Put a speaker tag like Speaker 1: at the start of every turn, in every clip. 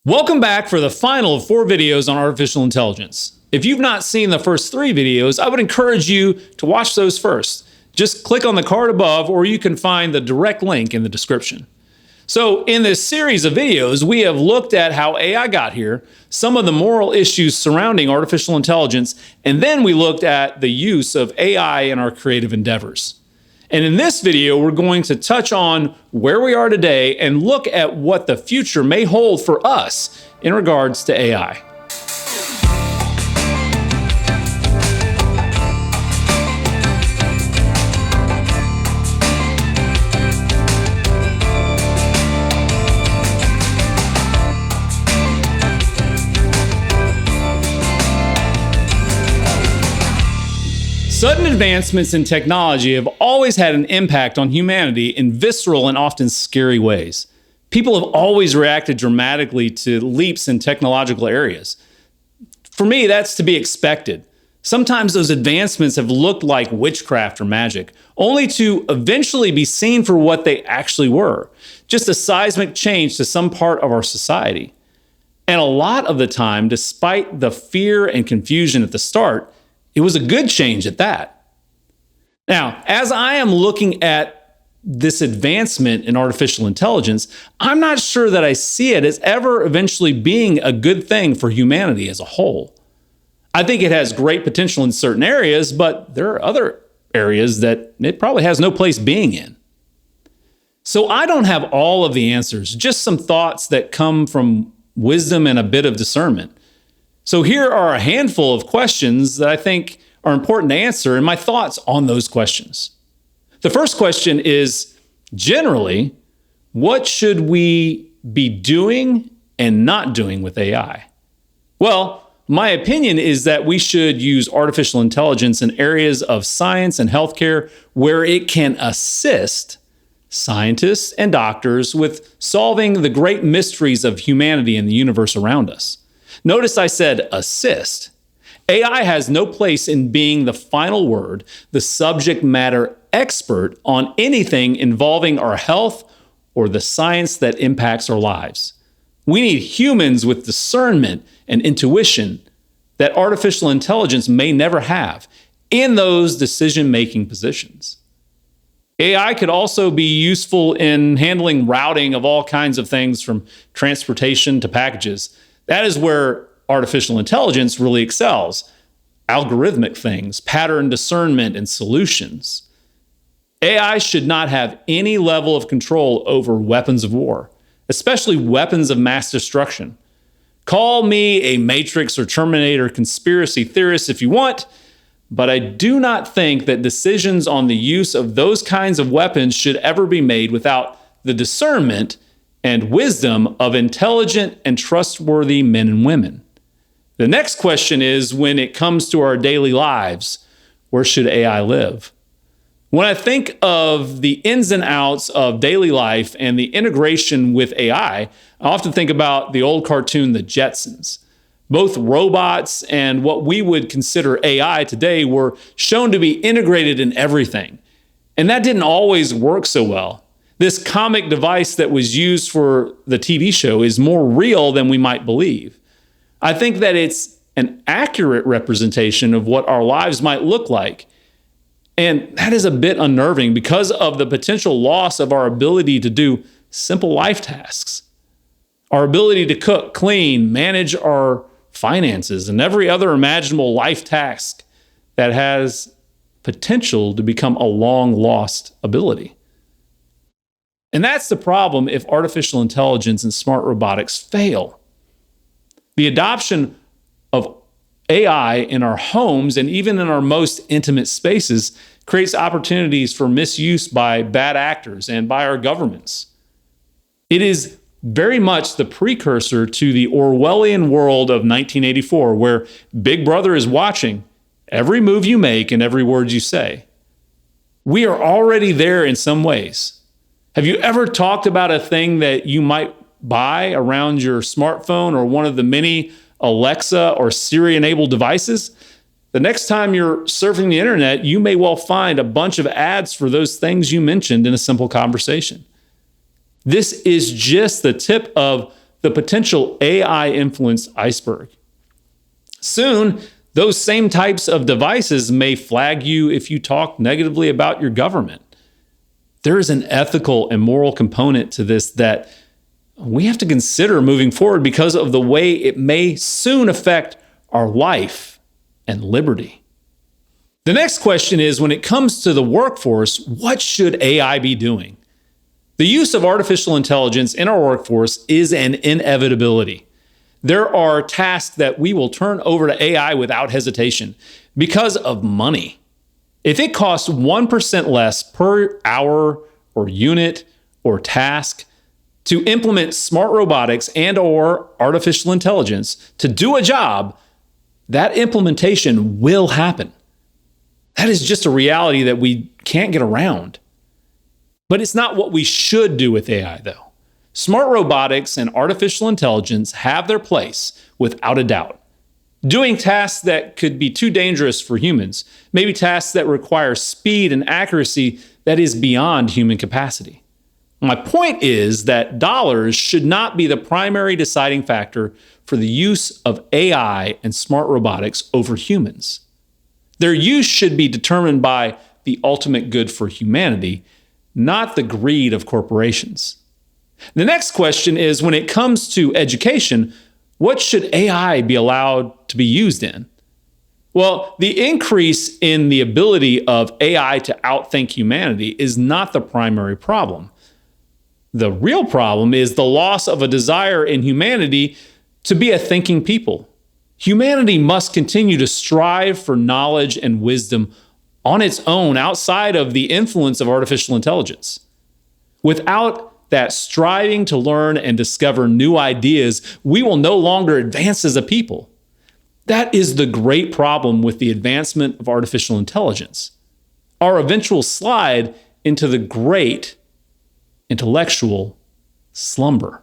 Speaker 1: Welcome back for the final of 4 videos on artificial intelligence. If you've not seen the first 3 videos, I would encourage you to watch those first. Just click on the card above, or you can find the direct link in the description. So in this series of videos, we have looked at how AI got here, some of the moral issues surrounding artificial intelligence, and then we looked at the use of AI in our creative endeavors. And in this video, we're going to touch on where we are today and look at what the future may hold for us in regards to AI. Sudden advancements in technology have always had an impact on humanity in visceral and often scary ways. People have always reacted dramatically to leaps in technological areas. For me, that's to be expected. Sometimes those advancements have looked like witchcraft or magic, only to eventually be seen for what they actually were, just a seismic change to some part of our society. And a lot of the time, despite the fear and confusion at the start, it was a good change at that. Now, as I am looking at this advancement in artificial intelligence, I'm not sure that I see it as ever eventually being a good thing for humanity as a whole. I think it has great potential in certain areas, but there are other areas that it probably has no place being in. So I don't have all of the answers, just some thoughts that come from wisdom and a bit of discernment. So here are a handful of questions that I think are important to answer and my thoughts on those questions. The first question is, generally, what should we be doing and not doing with AI? Well, my opinion is that we should use artificial intelligence in areas of science and healthcare where it can assist scientists and doctors with solving the great mysteries of humanity and the universe around us. Notice I said assist. AI has no place in being the final word, the subject matter expert on anything involving our health or the science that impacts our lives. We need humans with discernment and intuition that artificial intelligence may never have in those decision-making positions. AI could also be useful in handling routing of all kinds of things from transportation to packages. That is where artificial intelligence really excels. Algorithmic things, pattern discernment, and solutions. AI should not have any level of control over weapons of war, especially weapons of mass destruction. Call me a Matrix or Terminator conspiracy theorist if you want, but I do not think that decisions on the use of those kinds of weapons should ever be made without the discernment and wisdom of intelligent and trustworthy men and women. The next question is, when it comes to our daily lives, where should AI live? When I think of the ins and outs of daily life and the integration with AI, I often think about the old cartoon, The Jetsons. Both robots and what we would consider AI today were shown to be integrated in everything. And that didn't always work so well. This comic device that was used for the TV show is more real than we might believe. I think that it's an accurate representation of what our lives might look like. And that is a bit unnerving because of the potential loss of our ability to do simple life tasks. Our ability to cook, clean, manage our finances, and every other imaginable life task that has potential to become a long-lost ability. And that's the problem if artificial intelligence and smart robotics fail. The adoption of AI in our homes and even in our most intimate spaces creates opportunities for misuse by bad actors and by our governments. It is very much the precursor to the Orwellian world of 1984, where Big Brother is watching every move you make and every word you say. We are already there in some ways. Have you ever talked about a thing that you might buy around your smartphone or one of the many Alexa or Siri-enabled devices? The next time you're surfing the internet, you may well find a bunch of ads for those things you mentioned in a simple conversation. This is just the tip of the potential AI-influenced iceberg. Soon, those same types of devices may flag you if you talk negatively about your government. There is an ethical and moral component to this that we have to consider moving forward because of the way it may soon affect our life and liberty. The next question is, when it comes to the workforce, what should AI be doing? The use of artificial intelligence in our workforce is an inevitability. There are tasks that we will turn over to AI without hesitation because of money. If it costs 1% less per hour or unit or task to implement smart robotics and/or artificial intelligence to do a job, that implementation will happen. That is just a reality that we can't get around. But it's not what we should do with AI, though. Smart robotics and artificial intelligence have their place, without a doubt. Doing tasks that could be too dangerous for humans, maybe tasks that require speed and accuracy that is beyond human capacity. My point is that dollars should not be the primary deciding factor for the use of AI and smart robotics over humans. Their use should be determined by the ultimate good for humanity, not the greed of corporations. The next question is, when it comes to education, what should AI be allowed to be used in? Well, the increase in the ability of AI to outthink humanity is not the primary problem. The real problem is the loss of a desire in humanity to be a thinking people. Humanity must continue to strive for knowledge and wisdom on its own outside of the influence of artificial intelligence. Without that striving to learn and discover new ideas, we will no longer advance as a people. That is the great problem with the advancement of artificial intelligence. Our eventual slide into the great intellectual slumber.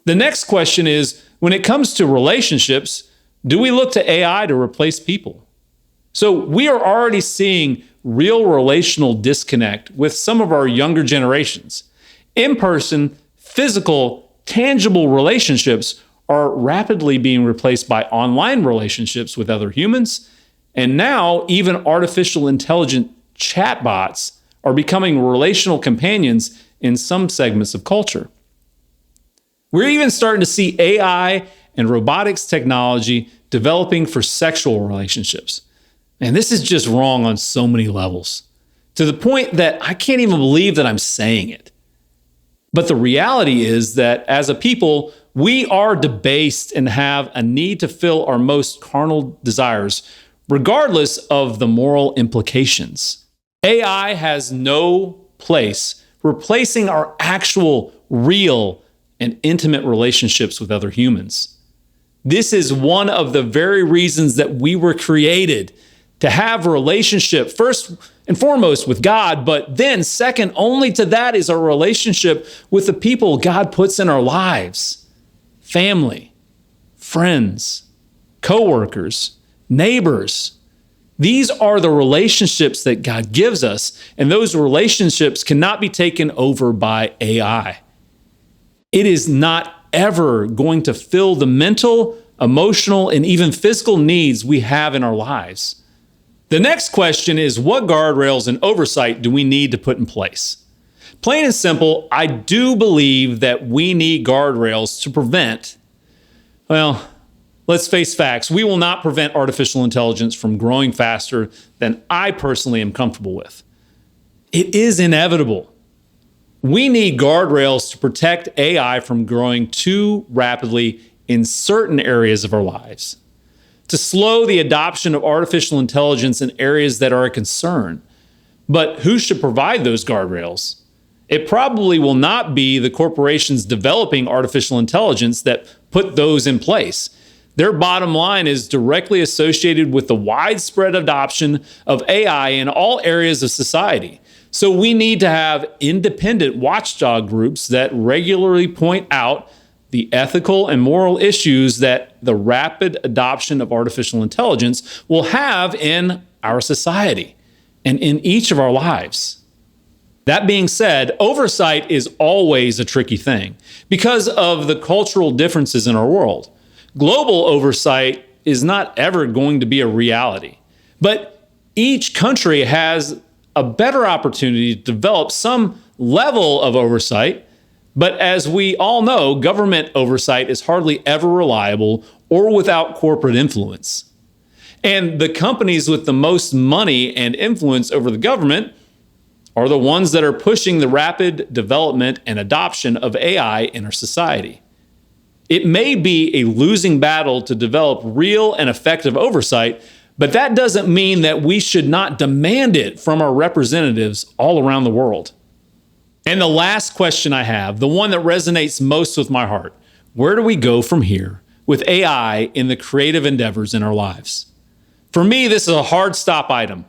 Speaker 1: The next question is, when it comes to relationships, do we look to AI to replace people? So we are already seeing real relational disconnect with some of our younger generations. In-person, physical, tangible relationships are rapidly being replaced by online relationships with other humans. And now even artificial intelligent chatbots are becoming relational companions in some segments of culture. We're even starting to see AI and robotics technology developing for sexual relationships. And this is just wrong on so many levels, to the point that I can't even believe that I'm saying it. But the reality is that as a people, we are debased and have a need to fill our most carnal desires, regardless of the moral implications. AI has no place replacing our actual, real, and intimate relationships with other humans. This is one of the very reasons that we were created, to have a relationship, first and foremost with God, but then second only to that is our relationship with the people God puts in our lives. Family, friends, coworkers, neighbors. These are the relationships that God gives us, and those relationships cannot be taken over by AI. It is not ever going to fill the mental, emotional, and even physical needs we have in our lives. The next question is, what guardrails and oversight do we need to put in place? Plain and simple, I do believe that we need guardrails to prevent, well, let's face facts. We will not prevent artificial intelligence from growing faster than I personally am comfortable with. It is inevitable. We need guardrails to protect AI from growing too rapidly in certain areas of our lives, to slow the adoption of artificial intelligence in areas that are a concern. But who should provide those guardrails? It probably will not be the corporations developing artificial intelligence that put those in place. Their bottom line is directly associated with the widespread adoption of AI in all areas of society. So we need to have independent watchdog groups that regularly point out the ethical and moral issues that the rapid adoption of artificial intelligence will have in our society and in each of our lives. That being said, oversight is always a tricky thing because of the cultural differences in our world. Global oversight is not ever going to be a reality, but each country has a better opportunity to develop some level of oversight. But as we all know, government oversight is hardly ever reliable or without corporate influence. And the companies with the most money and influence over the government are the ones that are pushing the rapid development and adoption of AI in our society. It may be a losing battle to develop real and effective oversight, but that doesn't mean that we should not demand it from our representatives all around the world. And the last question I have, the one that resonates most with my heart, where do we go from here with AI in the creative endeavors in our lives? For me, this is a hard stop item.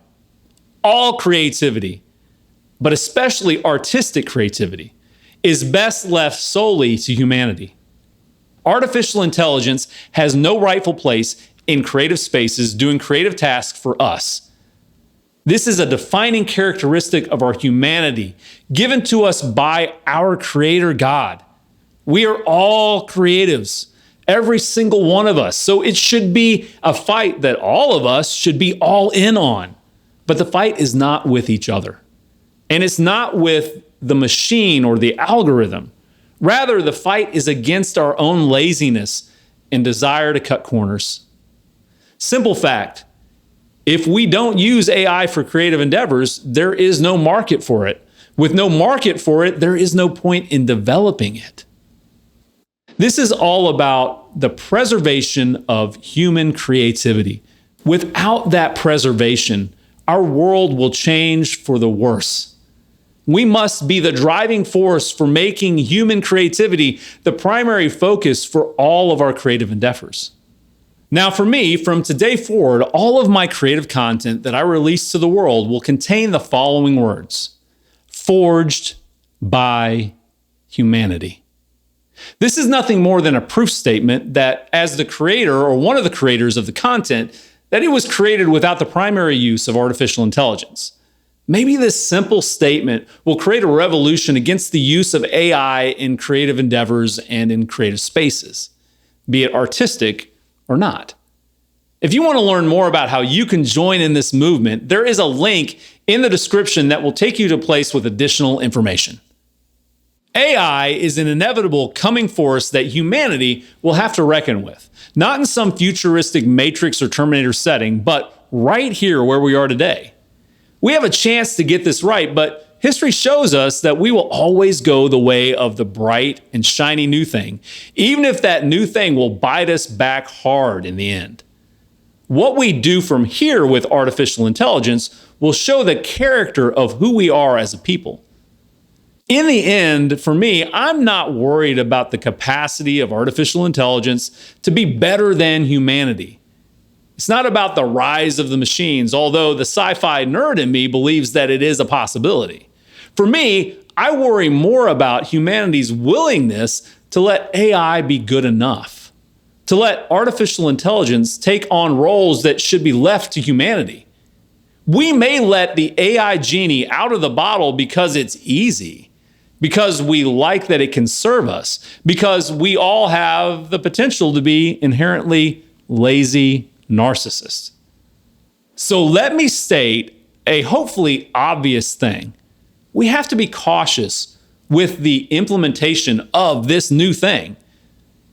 Speaker 1: All creativity, but especially artistic creativity, is best left solely to humanity. Artificial intelligence has no rightful place in creative spaces doing creative tasks for us. This is a defining characteristic of our humanity, given to us by our Creator God. We are all creatives, every single one of us. So it should be a fight that all of us should be all in on. But the fight is not with each other. And it's not with the machine or the algorithm. Rather, the fight is against our own laziness and desire to cut corners. Simple fact, if we don't use AI for creative endeavors, there is no market for it. With no market for it, there is no point in developing it. This is all about the preservation of human creativity. Without that preservation, our world will change for the worse. We must be the driving force for making human creativity the primary focus for all of our creative endeavors. Now, for me, from today forward, all of my creative content that I release to the world will contain the following words: forged by humanity. This is nothing more than a proof statement that as the creator or one of the creators of the content, that it was created without the primary use of artificial intelligence. Maybe this simple statement will create a revolution against the use of AI in creative endeavors and in creative spaces, be it artistic or not. If you want to learn more about how you can join in this movement, there is a link in the description that will take you to a place with additional information. AI is an inevitable coming force that humanity will have to reckon with, not in some futuristic Matrix or Terminator setting, but right here where we are today. We have a chance to get this right, but history shows us that we will always go the way of the bright and shiny new thing, even if that new thing will bite us back hard in the end. What we do from here with artificial intelligence will show the character of who we are as a people. In the end, for me, I'm not worried about the capacity of artificial intelligence to be better than humanity. It's not about the rise of the machines, although the sci-fi nerd in me believes that it is a possibility. For me, I worry more about humanity's willingness to let AI be good enough, to let artificial intelligence take on roles that should be left to humanity. We may let the AI genie out of the bottle because it's easy, because we like that it can serve us, because we all have the potential to be inherently lazy narcissists. So let me state a hopefully obvious thing. We have to be cautious with the implementation of this new thing.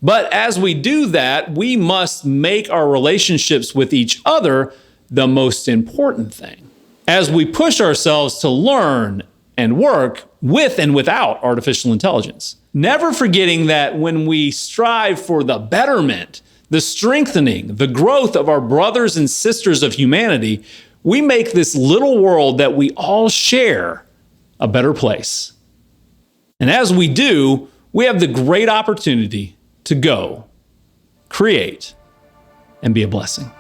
Speaker 1: But as we do that, we must make our relationships with each other the most important thing. As we push ourselves to learn and work with and without artificial intelligence. Never forgetting that when we strive for the betterment, the strengthening, the growth of our brothers and sisters of humanity, we make this little world that we all share a better place. And as we do, we have the great opportunity to go, create, and be a blessing.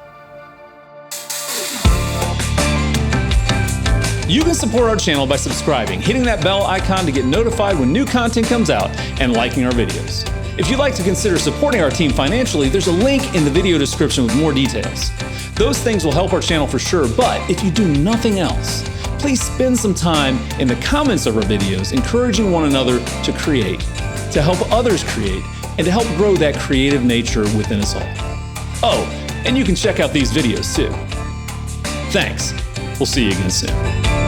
Speaker 1: You can support our channel by subscribing, hitting that bell icon to get notified when new content comes out, and liking our videos. If you'd like to consider supporting our team financially, there's a link in the video description with more details. Those things will help our channel for sure, but if you do nothing else, please spend some time in the comments of our videos encouraging one another to create, to help others create, and to help grow that creative nature within us all. Oh, and you can check out these videos too. Thanks. We'll see you again soon.